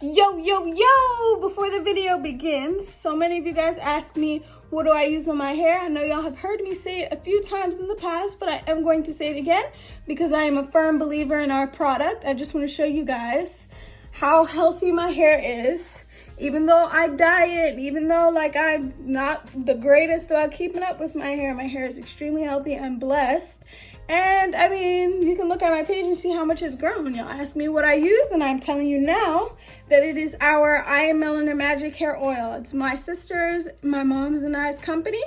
Yo, before the video begins, so many of you guys ask me, what do I use on my hair? I know y'all have heard me say it a few times in the past, but I am going to say it again because I am a firm believer in our product. I just want to show you guys how healthy my hair is. Even though I diet, even though I'm not the greatest about keeping up with my hair is extremely healthy. I'm blessed. And I mean, you can look at my page and see how much it's grown. Y'all ask me what I use, and I'm telling you now that it is our I Am Melanin Magic Hair Oil. It's my sister's, my mom's and I's company.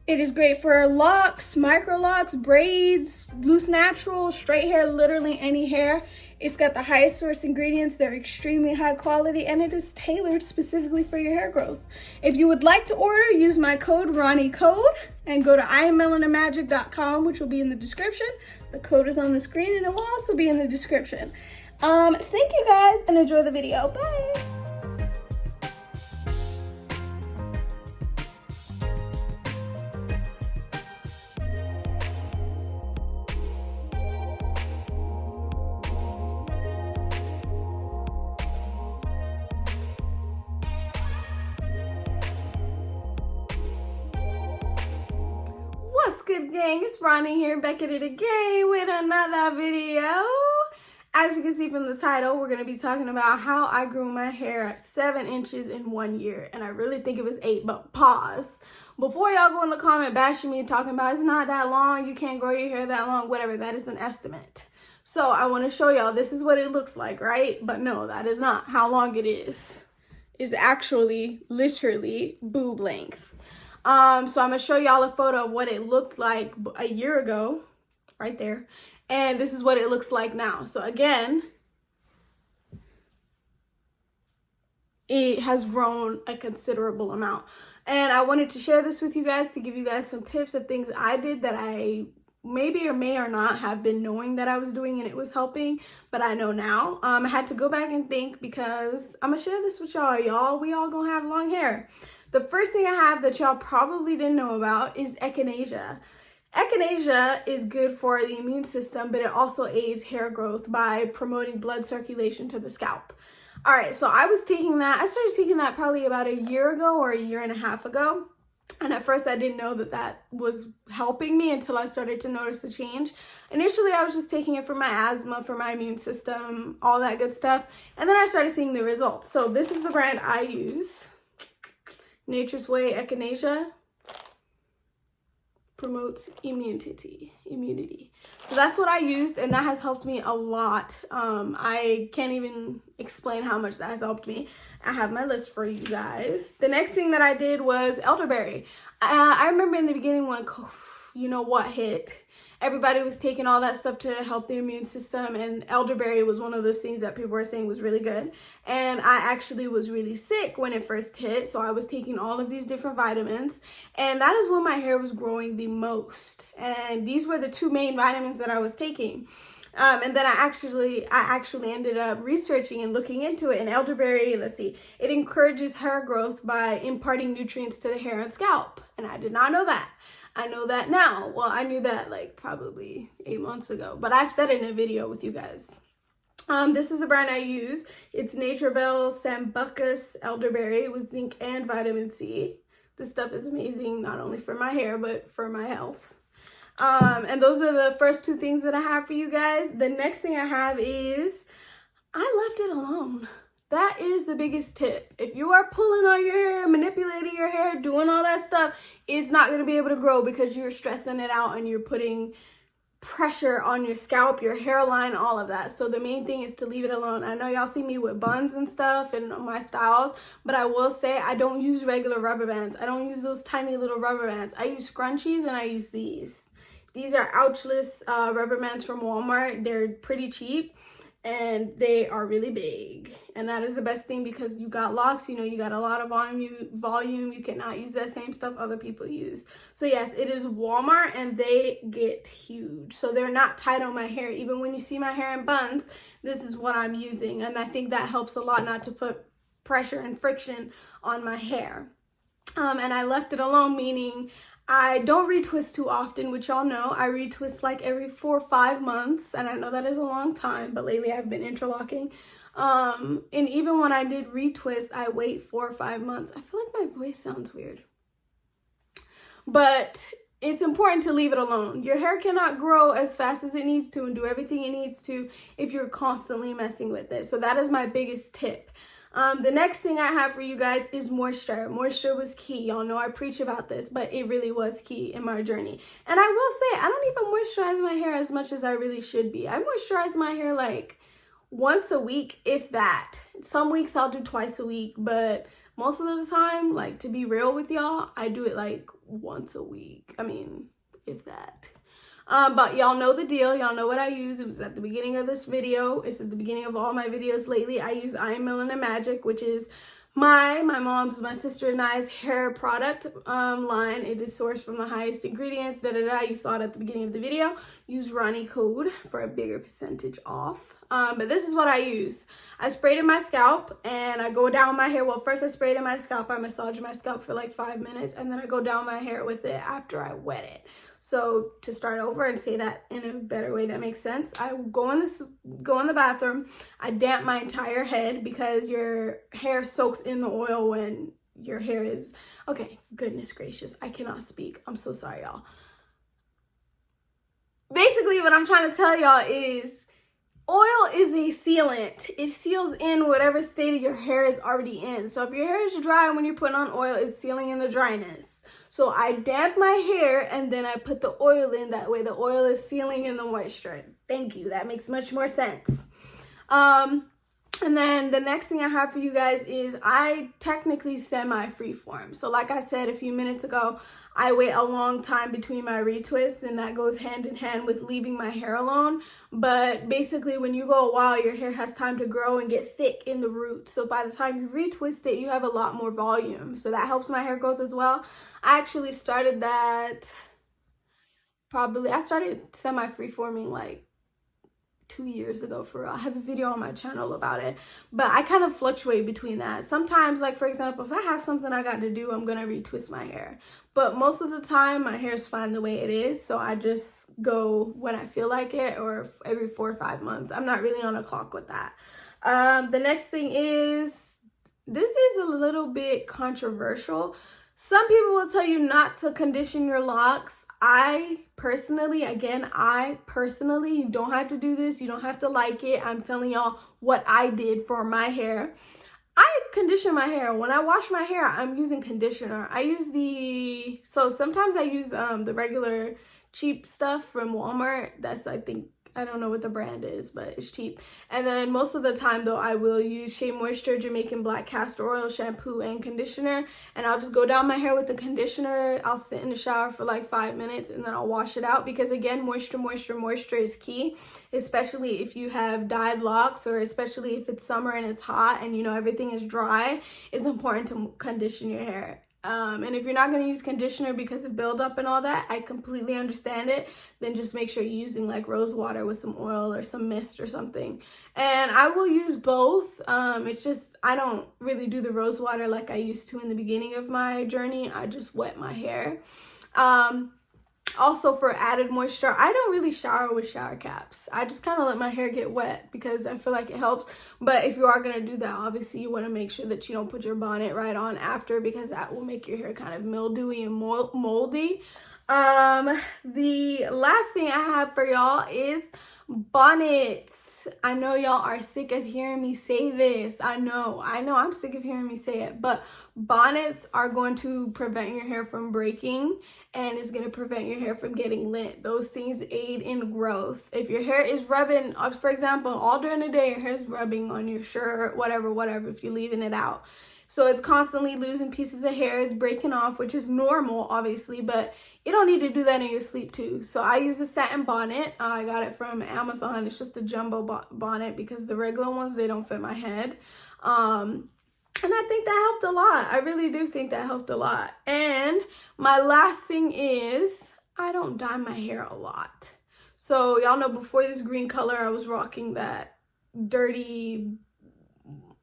It is great for locks, micro locks, braids, loose natural, straight hair, literally any hair. It's got the highest source ingredients. They're extremely high quality, and it is tailored specifically for your hair growth. If you would like to order, use my code RANIECODE and go to IamMelaninMagic.com, which will be in the description. The code is on the screen, and it will also be in the description. Thank you guys, and enjoy the video. Bye. What's good, gang? It's Ronnie here, back at it again with another video. As you can see from the title, we're going to be talking about how I grew my hair 7 inches in 1 year. And I really think it was 8, but pause. Before y'all go in the comment bashing me talking about it's not that long, you can't grow your hair that long, whatever, that is an estimate. So I want to show y'all this is what it looks like, right? But no, that is not how long it is. It's actually literally boob length. So I'm gonna show y'all a photo of what it looked like a year ago, right there, and this is what it looks like now. So again, it has grown a considerable amount, and I wanted to share this with you guys to give you guys some tips of things I did that I maybe or may or not have been knowing that I was doing and it was helping, but I know now. I had to go back and think because I'm gonna share this with y'all. We all gonna have long hair. The first thing I have that y'all probably didn't know about is echinacea. Echinacea is good for the immune system, but it also aids hair growth by promoting blood circulation to the scalp. All right, so I started taking that probably about a year ago or a year and a half ago. And at first I didn't know that that was helping me until I started to notice the change. Initially, I was just taking it for my asthma, for my immune system, all that good stuff. And then I started seeing the results. So this is the brand I use. Nature's Way Echinacea promotes immunity. So that's what I used, and that has helped me a lot. I can't even explain how much that has helped me. I have my list for you guys. The next thing that I did was elderberry. I remember in the beginning when you know what hit, everybody was taking all that stuff to help the immune system, and elderberry was one of those things that people were saying was really good. And I actually was really sick when it first hit, so I was taking all of these different vitamins, and that is when my hair was growing the most. And these were the 2 main vitamins that I was taking. And then I actually ended up researching and looking into it. And elderberry, it encourages hair growth by imparting nutrients to the hair and scalp. And I did not know that. I know that now. Well, I knew that like probably 8 months ago, but I've said it in a video with you guys. This is the brand I use. It's Nature Bell Sambucus Elderberry with zinc and vitamin C. This stuff is amazing, not only for my hair, but for my health. And those are the first 2 things that I have for you guys. The next thing I have is I left it alone. That is the biggest tip. If you are pulling on your hair, manipulating your hair, doing all that stuff, it's not going to be able to grow because you're stressing it out and you're putting pressure on your scalp, your hairline, all of that. So the main thing is to leave it alone. I know y'all see me with buns and stuff and my styles, but I will say I don't use regular rubber bands. I don't use those tiny little rubber bands. I use scrunchies, and I use these. These are ouchless rubber bands from Walmart. They're pretty cheap, and they are really big, and that is the best thing because you got locks, you know, you got a lot of volume. You cannot use that same stuff other people use. So yes, it is Walmart, and they get huge, so they're not tight on my hair. Even when you see my hair in buns, this is what I'm using, and I think that helps a lot not to put pressure and friction on my hair. And I left it alone, meaning I don't retwist too often, which y'all know. I retwist like every 4 or 5 months, and I know that is a long time, but lately I've been interlocking. And even when I did retwist, I wait 4 or 5 months. I feel like my voice sounds weird. But it's important to leave it alone. Your hair cannot grow as fast as it needs to and do everything it needs to if you're constantly messing with it. So that is my biggest tip. The next thing I have for you guys is moisture. Moisture was key. Y'all know I preach about this, but it really was key in my journey. And I will say, I don't even moisturize my hair as much as I really should be. I moisturize my hair like once a week, if that. Some weeks I'll do twice a week, but most of the time, like, to be real with y'all, I do it like once a week. I mean, if that. But y'all know the deal. Y'all know what I use. It was at the beginning of this video. It's at the beginning of all my videos lately. I use I Am Melanin Magic, which is my mom's, my sister and I's hair product line. It is sourced from the highest ingredients. You saw it at the beginning of the video. Use Ranii code for a bigger percentage off. But this is what I use. I sprayed in my scalp and I go down my hair. Well, first I sprayed in my scalp. I massage my scalp for like 5 minutes and then I go down my hair with it after I wet it. So to start over and say that in a better way that makes sense, I go in the bathroom. I damp my entire head because your hair soaks in the oil when your hair is, okay, goodness gracious, I cannot speak. I'm so sorry, y'all. Basically, what I'm trying to tell y'all is oil is a sealant. It seals in whatever state of your hair is already in. So if your hair is dry when you're putting on oil, it's sealing in the dryness. So I damp my hair and then I put the oil in. That way the oil is sealing in the moisture. Thank you. That makes much more sense. And then the next thing I have for you guys is I technically semi-freeform. So like I said a few minutes ago, I wait a long time between my retwists, and that goes hand in hand with leaving my hair alone. But basically when you go a while, your hair has time to grow and get thick in the roots. So by the time you retwist it, you have a lot more volume. So that helps my hair growth as well. I actually started that I started semi-freeforming like 2 years ago for real. I have a video on my channel about it, but I kind of fluctuate between that. Sometimes, like for example, if I have something I got to do, I'm gonna retwist my hair, but most of the time my hair is fine the way it is, so I just go when I feel like it, or every 4 or 5 months. I'm not really on a clock with that. The next thing is, this is a little bit controversial. Some people will tell you not to condition your locks. I personally, you don't have to do this. You don't have to like it. I'm telling y'all what I did for my hair. I condition my hair. When I wash my hair, I'm using conditioner. Sometimes I use the regular cheap stuff from Walmart. That's, I don't know what the brand is, but it's cheap. And then most of the time though, I will use Shea Moisture Jamaican Black Castor Oil shampoo and conditioner, and I'll just go down my hair with the conditioner. I'll sit in the shower for like 5 minutes and then I'll wash it out, because again, moisture is key, especially if you have dyed locks, or especially if it's summer and it's hot and everything is dry. It's important to condition your hair. And if you're not going to use conditioner because of buildup and all that, I completely understand it. Then just make sure you're using like rose water with some oil or some mist or something. And I will use both. It's just, I don't really do the rose water like I used to in the beginning of my journey. I just wet my hair. Also, for added moisture, I don't really shower with shower caps. I just kind of let my hair get wet because I feel like it helps. But if you are going to do that, obviously you want to make sure that you don't put your bonnet right on after, because that will make your hair kind of mildewy and moldy. The last thing I have for y'all is bonnets. I know y'all are sick of hearing me say this. I know I'm sick of hearing me say it, but bonnets are going to prevent your hair from breaking, and it's going to prevent your hair from getting lint. Those things aid in growth. If your hair is rubbing, for example, all during the day, your hair is rubbing on your shirt, whatever, if you're leaving it out. So it's constantly losing pieces of hair, it's breaking off, which is normal, obviously, but you don't need to do that in your sleep too. So I use a satin bonnet. I got it from Amazon. It's just a jumbo bonnet because the regular ones, they don't fit my head. And I think that helped a lot. I really do think that helped a lot. And my last thing is, I don't dye my hair a lot. So y'all know before this green color, I was rocking that dirty,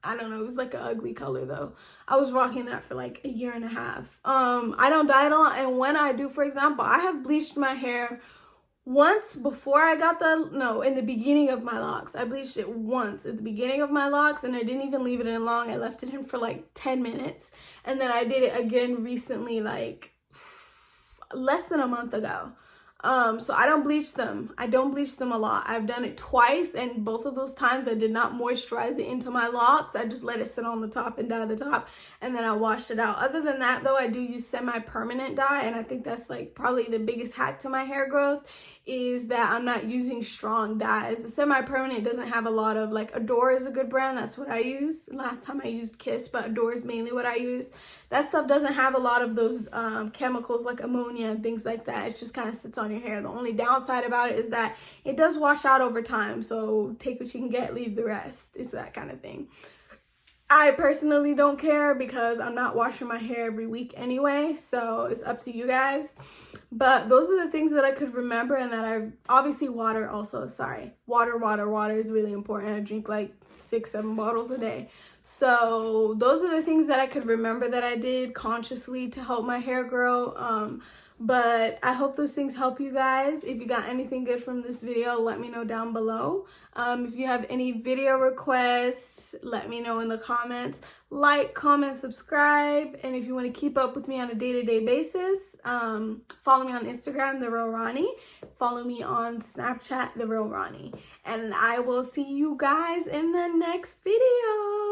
I don't know, it was like an ugly color though. I was rocking that for like 1.5 years. I don't dye it a lot, and when I do, for example, I have bleached my hair once before I got in the beginning of my locks. I bleached it once at the beginning of my locks, and I didn't even leave it in long. I left it in for like 10 minutes. And then I did it again recently, like less than a month ago. So I don't bleach them. I don't bleach them a lot. I've done it twice, and both of those times I did not moisturize it into my locks. I just let it sit on the top and dye the top, and then I washed it out. Other than that, though, I do use semi-permanent dye, and I think that's like probably the biggest hack to my hair growth, is that I'm not using strong dyes. The semi-permanent doesn't have a lot of, like, Adore is a good brand. That's what I use. Last time I used Kiss, but Adore is mainly what I use. That stuff doesn't have a lot of those chemicals like ammonia and things like that. It just kind of sits on your hair. The only downside about it is that it does wash out over time. So take what you can get, leave the rest. It's that kind of thing. I personally don't care because I'm not washing my hair every week anyway, so it's up to you guys. But those are the things that I could remember, and that I obviously water also. Sorry, water is really important. I drink like 6-7 bottles a day. So those are the things that I could remember that I did consciously to help my hair grow. But I hope those things help you guys. If you got anything good from this video, let me know down below. If you have any video requests, let me know in the comments. Like, comment, subscribe. And if you want to keep up with me on a day-to-day basis, follow me on Instagram, Therealranii. Follow me on Snapchat, Therealranii. And I will see you guys in the next video.